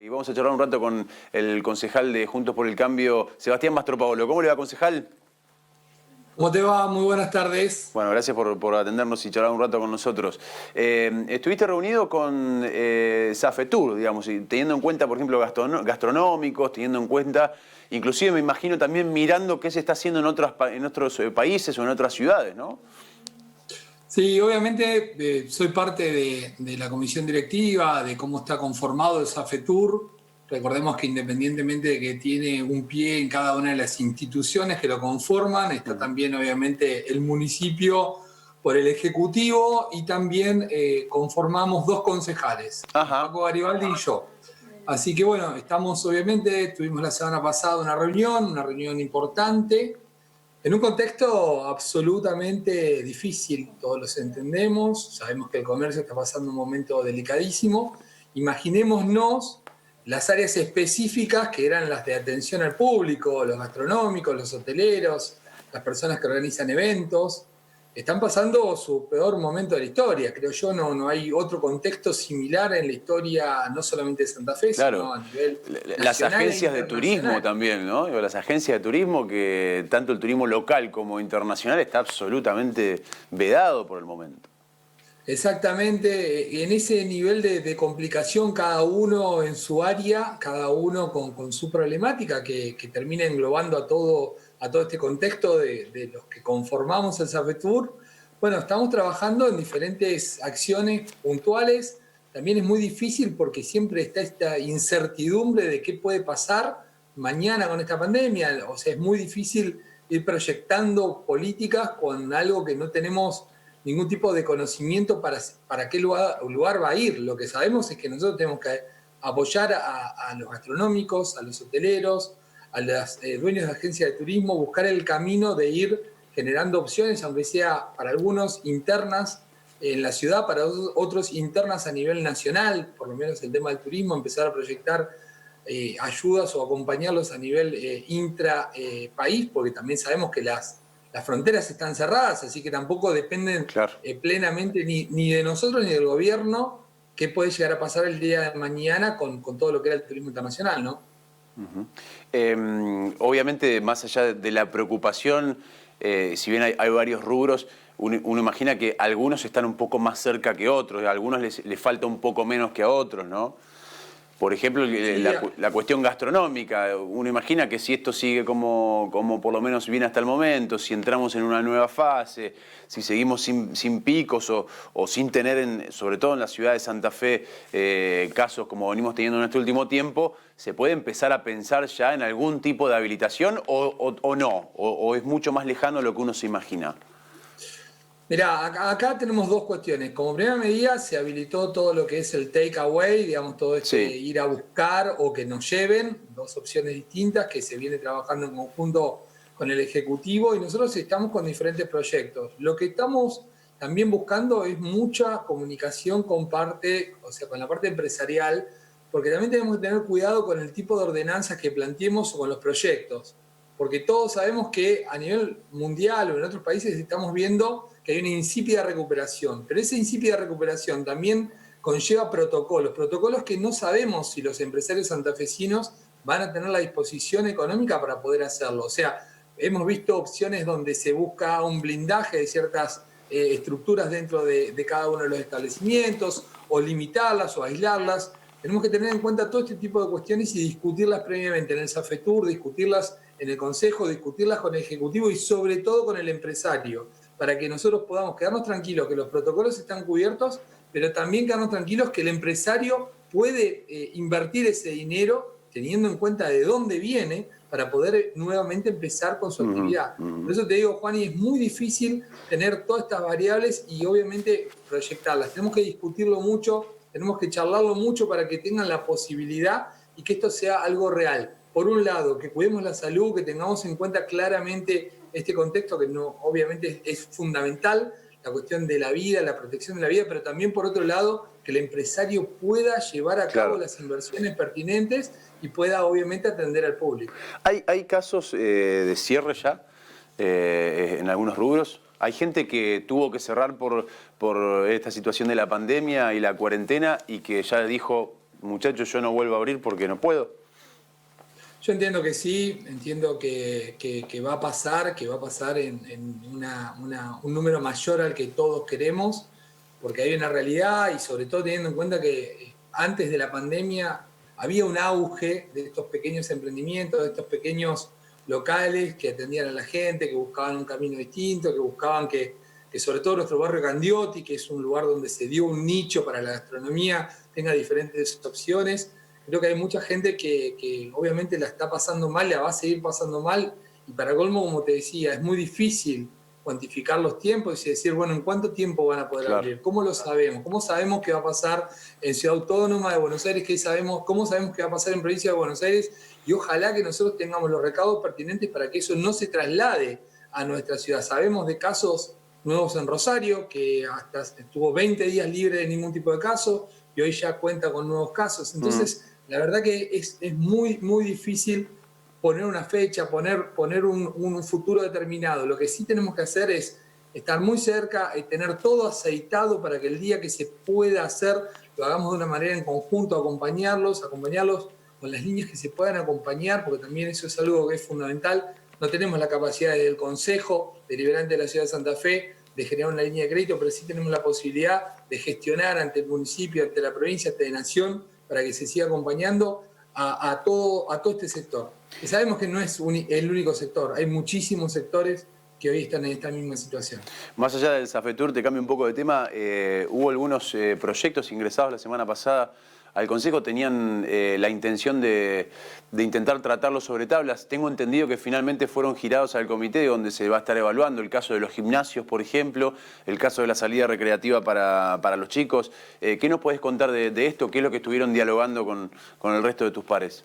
Y vamos a charlar un rato con el concejal de Juntos por el Cambio, Sebastián Mastropaolo. ¿Cómo le va, concejal? ¿Cómo te va? Muy buenas tardes. Bueno, gracias por atendernos y charlar un rato con nosotros. Estuviste reunido con Safetur, digamos, y teniendo en cuenta, por ejemplo, gastronómicos, teniendo en cuenta, inclusive me imagino también mirando qué se está haciendo en otros países o en otras ciudades, ¿no? Sí, obviamente soy parte de la comisión directiva, de cómo está conformado el Safetur. Recordemos que independientemente de que tiene un pie en cada una de las instituciones que lo conforman, está también obviamente el municipio por el Ejecutivo y también conformamos dos concejales, Ajá. Paco Garibaldi y yo. Así que bueno, estamos obviamente, tuvimos la semana pasada una reunión importante, en un contexto absolutamente difícil, todos los entendemos, sabemos que el comercio está pasando un momento delicadísimo. Imaginémonos las áreas específicas que eran las de atención al público, los gastronómicos, los hoteleros, las personas que organizan eventos. Están pasando su peor momento de la historia, creo yo, no hay otro contexto similar en la historia, no solamente de Santa Fe, Claro, sino a nivel las nacional agencias e de turismo internacional. también, ¿no? Digo, las agencias de turismo, que tanto el turismo local como internacional está absolutamente vedado por el momento. Exactamente, en ese nivel de complicación, cada uno en su área, cada uno con su problemática, que termina englobando a todo este contexto de los que conformamos el Safetur. Bueno, estamos trabajando en diferentes acciones puntuales. También es muy difícil porque siempre está esta incertidumbre de qué puede pasar mañana con esta pandemia. O sea, es muy difícil ir proyectando políticas con algo que no tenemos ningún tipo de conocimiento para qué lugar va a ir. Lo que sabemos es que nosotros tenemos que apoyar a los gastronómicos, a los hoteleros, a los dueños de agencias de turismo, buscar el camino de ir generando opciones, aunque sea para algunos internas en la ciudad, para otros internas a nivel nacional, por lo menos el tema del turismo, empezar a proyectar ayudas o acompañarlos a nivel intra-país, porque también sabemos que las fronteras están cerradas, así que tampoco dependen Claro. plenamente ni de nosotros ni del gobierno qué puede llegar a pasar el día de mañana con todo lo que era el turismo internacional, ¿no? Obviamente, más allá de la preocupación, si bien hay varios rubros, uno imagina que algunos están un poco más cerca que otros, a algunos les falta un poco menos que a otros, ¿no? Por ejemplo, Sí, la cuestión gastronómica. Uno imagina que si esto sigue como por lo menos viene hasta el momento, si entramos en una nueva fase, si seguimos sin picos o sin tener, sobre todo en la ciudad de Santa Fe, casos como venimos teniendo en este último tiempo, ¿se puede empezar a pensar ya en algún tipo de habilitación o no? ¿O es mucho más lejano lo que uno se imagina? mirá, acá tenemos dos cuestiones. Como primera medida se habilitó todo lo que es el take away, digamos, todo Sí. ir a buscar o que nos lleven, dos opciones distintas que se viene trabajando en conjunto con el Ejecutivo y nosotros estamos con diferentes proyectos. Lo que estamos también buscando es mucha comunicación con o sea, con la parte empresarial, porque también tenemos que tener cuidado con el tipo de ordenanzas que planteemos o con los proyectos, porque todos sabemos que a nivel mundial o en otros países estamos viendo que hay una insípida recuperación, pero esa insípida recuperación también conlleva protocolos que no sabemos si los empresarios santafesinos van a tener la disposición económica para poder hacerlo. O sea, hemos visto opciones donde se busca un blindaje de ciertas estructuras dentro de cada uno de los establecimientos, o limitarlas o aislarlas. Tenemos que tener en cuenta todo este tipo de cuestiones y discutirlas previamente en el Safetur, discutirlas en el Consejo, discutirlas con el Ejecutivo y sobre todo con el empresario, para que nosotros podamos quedarnos tranquilos que los protocolos están cubiertos, pero también quedarnos tranquilos que el empresario puede invertir ese dinero teniendo en cuenta de dónde viene para poder nuevamente empezar con su actividad. Por eso te digo, Juan, y es muy difícil tener todas estas variables y obviamente proyectarlas. Tenemos que discutirlo mucho, tenemos que charlarlo mucho para que tengan la posibilidad y que esto sea algo real. Por un lado, que cuidemos la salud, que tengamos en cuenta claramente este contexto que no, obviamente es fundamental, la cuestión de la vida, la protección de la vida, pero también por otro lado, que el empresario pueda llevar a cabo Claro. las inversiones pertinentes y pueda obviamente atender al público. ¿Hay casos de cierre ya en algunos rubros? ¿Hay gente que tuvo que cerrar por esta situación de la pandemia y la cuarentena y que ya dijo, muchachos, yo no vuelvo a abrir porque no puedo? Yo entiendo que sí, entiendo que va a pasar, en un número mayor al que todos queremos, porque hay una realidad y sobre todo teniendo en cuenta que antes de la pandemia había un auge de estos pequeños emprendimientos, de estos pequeños locales que atendían a la gente, que buscaban un camino distinto, que buscaban que sobre todo nuestro barrio Candioti, que es un lugar donde se dio un nicho para la gastronomía, tenga diferentes opciones. Creo que hay mucha gente que obviamente la está pasando mal, la va a seguir pasando mal, y para colmo, como te decía, es muy difícil cuantificar los tiempos y decir, bueno, ¿en cuánto tiempo van a poder Claro. abrir? ¿Cómo lo sabemos? ¿Cómo sabemos qué va a pasar en Ciudad Autónoma de Buenos Aires? ¿Cómo sabemos qué va a pasar en Provincia de Buenos Aires? Y ojalá que nosotros tengamos los recaudos pertinentes para que eso no se traslade a nuestra ciudad. Sabemos de casos nuevos en Rosario, que hasta estuvo 20 días libre de ningún tipo de caso, y hoy ya cuenta con nuevos casos. Entonces, la verdad que es muy, muy difícil poner una fecha, poner un futuro determinado. Lo que sí tenemos que hacer es estar muy cerca y tener todo aceitado para que el día que se pueda hacer lo hagamos de una manera en conjunto, acompañarlos con las líneas que se puedan acompañar, porque también eso es algo que es fundamental. No tenemos la capacidad del Consejo Deliberante de la Ciudad de Santa Fe de generar una línea de crédito, pero sí tenemos la posibilidad de gestionar ante el municipio, ante la provincia, ante la nación, para que se siga acompañando a todo este sector. Y sabemos que no es el único sector, hay muchísimos sectores que hoy están en esta misma situación. Más allá del Safetur, te cambio un poco de tema, hubo algunos proyectos ingresados la semana pasada al Consejo, tenían la intención de intentar tratarlos sobre tablas. Tengo entendido que finalmente fueron girados al comité donde se va a estar evaluando el caso de los gimnasios, por ejemplo, el caso de la salida recreativa para los chicos. ¿Qué nos podés contar de esto? ¿Qué es lo que estuvieron dialogando con el resto de tus pares?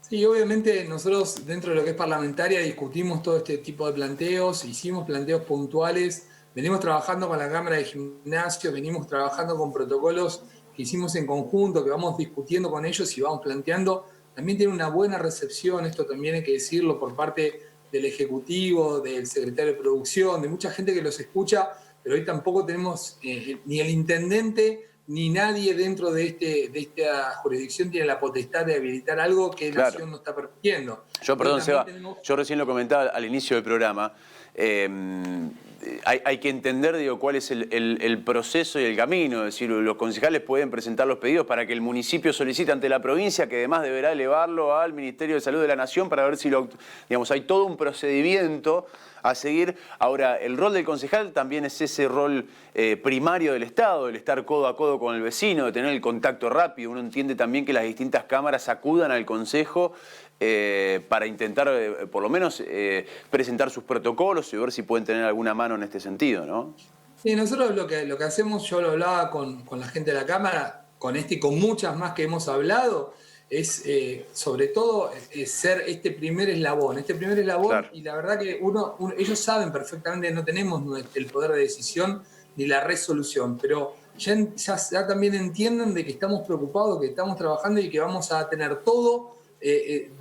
Sí, obviamente nosotros dentro de lo que es parlamentaria discutimos todo este tipo de planteos, hicimos planteos puntuales, venimos trabajando con la Cámara de Gimnasio, venimos trabajando con protocolos que hicimos en conjunto, que vamos discutiendo con ellos y vamos planteando. También tiene una buena recepción, esto también hay que decirlo, por parte del Ejecutivo, del Secretario de Producción, de mucha gente que los escucha, pero hoy tampoco tenemos ni el intendente ni nadie dentro de esta jurisdicción tiene la potestad de habilitar algo que Claro. Nación no está permitiendo. Perdón, Seba, tenemos... yo recién lo comentaba al inicio del programa. Hay que entender, digo, cuál es el proceso y el camino. Es decir, los concejales pueden presentar los pedidos para que el municipio solicite ante la provincia, que además deberá elevarlo al Ministerio de Salud de la Nación para ver si digamos, hay todo un procedimiento a seguir. Ahora, el rol del concejal también es ese rol primario del Estado, el estar codo a codo con el vecino, de tener el contacto rápido. Uno entiende también que las distintas cámaras acudan al Consejo para intentar, por lo menos, presentar sus protocolos y ver si pueden tener alguna mano en este sentido, ¿no? Sí, nosotros lo que hacemos, yo lo hablaba con la gente de la Cámara, con y con muchas más que hemos hablado, es sobre todo ser este primer eslabón, claro. Y la verdad que ellos saben perfectamente, no tenemos el poder de decisión ni la resolución, pero ya también entienden de que estamos preocupados, que estamos trabajando y que vamos a tener todo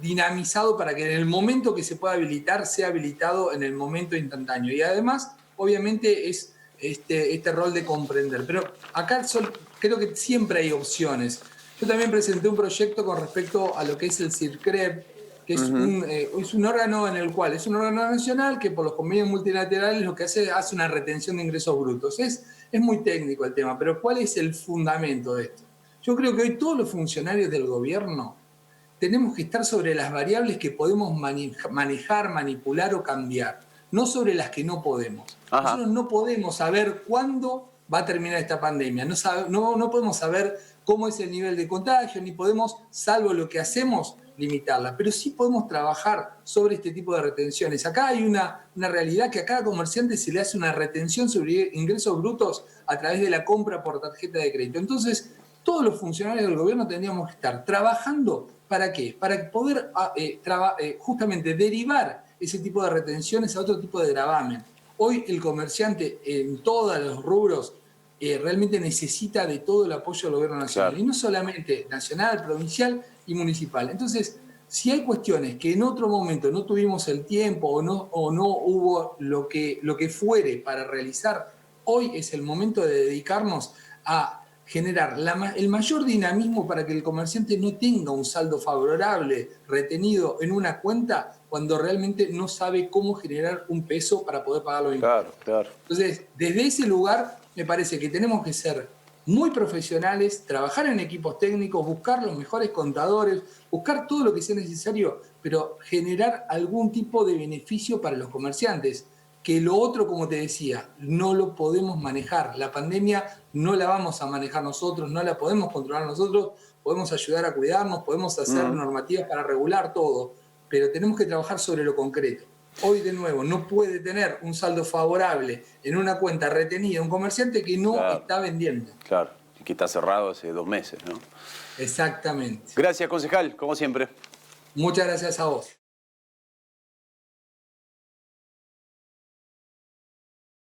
dinamizado para que en el momento que se pueda habilitar, sea habilitado en el momento instantáneo. Y además, obviamente, es este rol de comprender. Pero acá creo que siempre hay opciones. Yo también presenté un proyecto con respecto a lo que es el CIRCREP, que es un órgano en el cual es un órgano nacional que por los convenios multilaterales lo que hace una retención de ingresos brutos. Es muy técnico el tema, pero ¿cuál es el fundamento de esto? Yo creo que hoy todos los funcionarios del gobierno tenemos que estar sobre las variables que podemos manejar, manipular o cambiar, no sobre las que no podemos. Ajá. Nosotros no podemos saber cuándo va a terminar esta pandemia, no podemos saber cómo es el nivel de contagio, ni podemos, salvo lo que hacemos, limitarla, pero sí podemos trabajar sobre este tipo de retenciones. Acá hay una realidad que a cada comerciante se le hace una retención sobre ingresos brutos a través de la compra por tarjeta de crédito. Entonces, todos los funcionarios del gobierno tendríamos que estar trabajando. ¿Para qué? Para poder justamente derivar ese tipo de retenciones a otro tipo de gravamen. Hoy el comerciante en todos los rubros realmente necesita de todo el apoyo del gobierno nacional. Claro. Y no solamente nacional, provincial y municipal. Entonces, si hay cuestiones que en otro momento no tuvimos el tiempo o no hubo lo que fuere para realizar, hoy es el momento de dedicarnos a generar el mayor dinamismo para que el comerciante no tenga un saldo favorable retenido en una cuenta cuando realmente no sabe cómo generar un peso para poder pagar los impuestos. Claro, claro. Entonces, desde ese lugar me parece que tenemos que ser muy profesionales, trabajar en equipos técnicos, buscar los mejores contadores, buscar todo lo que sea necesario, pero generar algún tipo de beneficio para los comerciantes. Que lo otro, como te decía, no lo podemos manejar. La pandemia no la vamos a manejar nosotros, no la podemos controlar nosotros, podemos ayudar a cuidarnos, podemos hacer normativas para regular todo, pero tenemos que trabajar sobre lo concreto. Hoy, de nuevo, no puede tener un saldo favorable en una cuenta retenida un comerciante que no está vendiendo. Claro, y que está cerrado hace 2 meses, ¿no? Exactamente. Gracias, concejal, como siempre. Muchas gracias a vos.